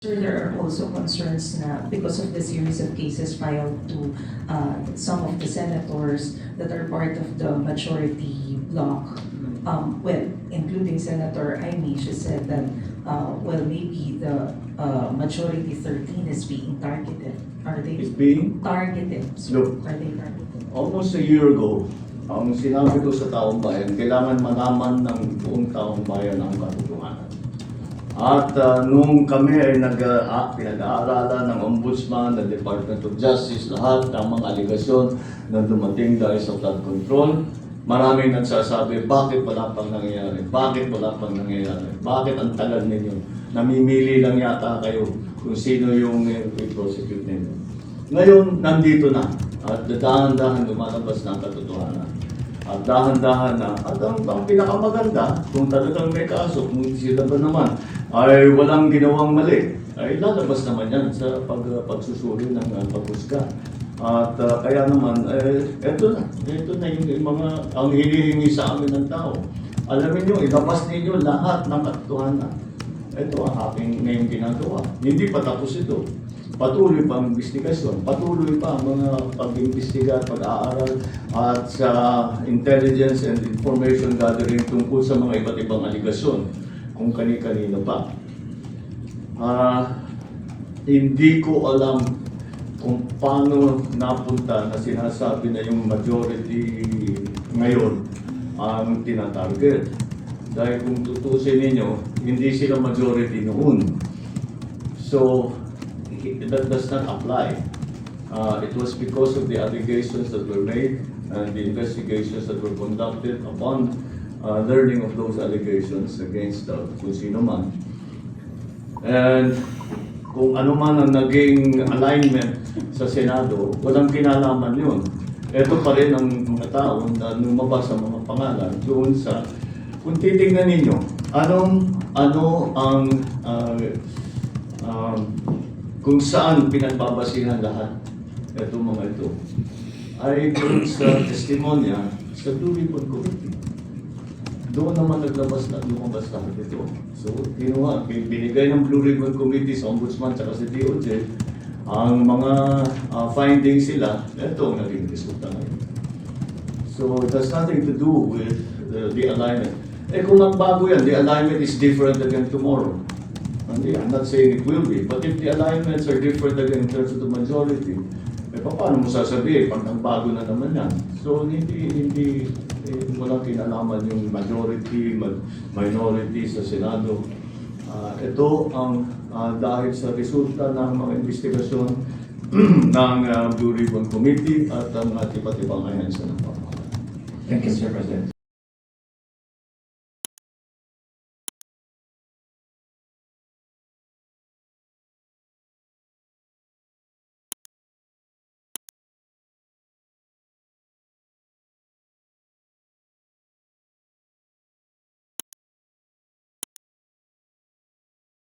Sir, there are also concerns na because of the series of cases filed to some of the senators that are part of the majority bloc, well, including Senator Amy, she said that, well, maybe the majority 13 is being targeted. Are they Is being targeted? So, Look. are they targeted? almost a year ago, ang sinabi ko sa taong bayan, kailangan malaman ng buong taong bayan ang katotohanan. At nung kami ay pinag-aaralan ng Ombudsman, ng Department of Justice, lahat ng mga aligasyon na dumating dahil sa flood control, maraming nagsasabi, bakit wala pang nangyayari? Bakit wala pang nangyayari? Bakit ang tagal ninyo? Namimili lang yata kayo kung sino yung i-prosecute ninyo. Ngayon, nandito na. At dahan-dahan lumalabas ng katotohanan. At dahan-dahan na. At ang pinakamaganda, kung talagang may kaso, kung sila ba naman ay walang ginawang mali, ay lalabas naman yan sa pagsusuri ng paghusga. At kaya naman, eto na yung mga ang hinihingi sa amin ng tao. Alamin nyo, ilabas ninyo lahat ng katotohanan. Ito ang aking ngayong ginagawa. Hindi pa tapos ito. Patuloy pa ang investigasyon, patuloy pa ang mga pag-imbestiga at pag-aaral at sa intelligence and information gathering tungkol sa mga iba't ibang aligasyon kung kani-kanino pa. Hindi ko alam kung paano napunta na sinasabi na yung majority ngayon ang tinatarget. Dahil kung tutusin ninyo, hindi sila majority noon. So, that does not apply. It was because of the allegations that were made and the investigations that were conducted upon learning of those allegations against kung sino man. And kung ano man ang naging alignment sa Senado, walang kinalaman yun. Ito pa rin ang mga tao na lumabas sa mga pangalan doon sa, kung titingnan ninyo, ano ang kung saan pinagbabasihan lahat itong mga ito ay doon sa testimonya sa Blue Ribbon Committee. Doon naman lumabas lahat ito. So, kinuha, binigay ng Blue Ribbon Committee sa Ombudsman at sa DOJ ang mga findings sila, ito ang naging resulta ngayon. So, it has nothing to do with the alignment. Kung magbago yan, the alignment is different again tomorrow. I'm not saying it will be, but if the alignments are different again in terms of the majority, paano mo sasabihin pag nagbago na naman yan? So, hindi walang kinalaman yung majority, minority sa Senado. Ito ang dahil sa resulta ng mga investigasyon ng Blue Ribbon Committee at ang iba't ibang ahensya ng pamamahala. Thank you, Sir President.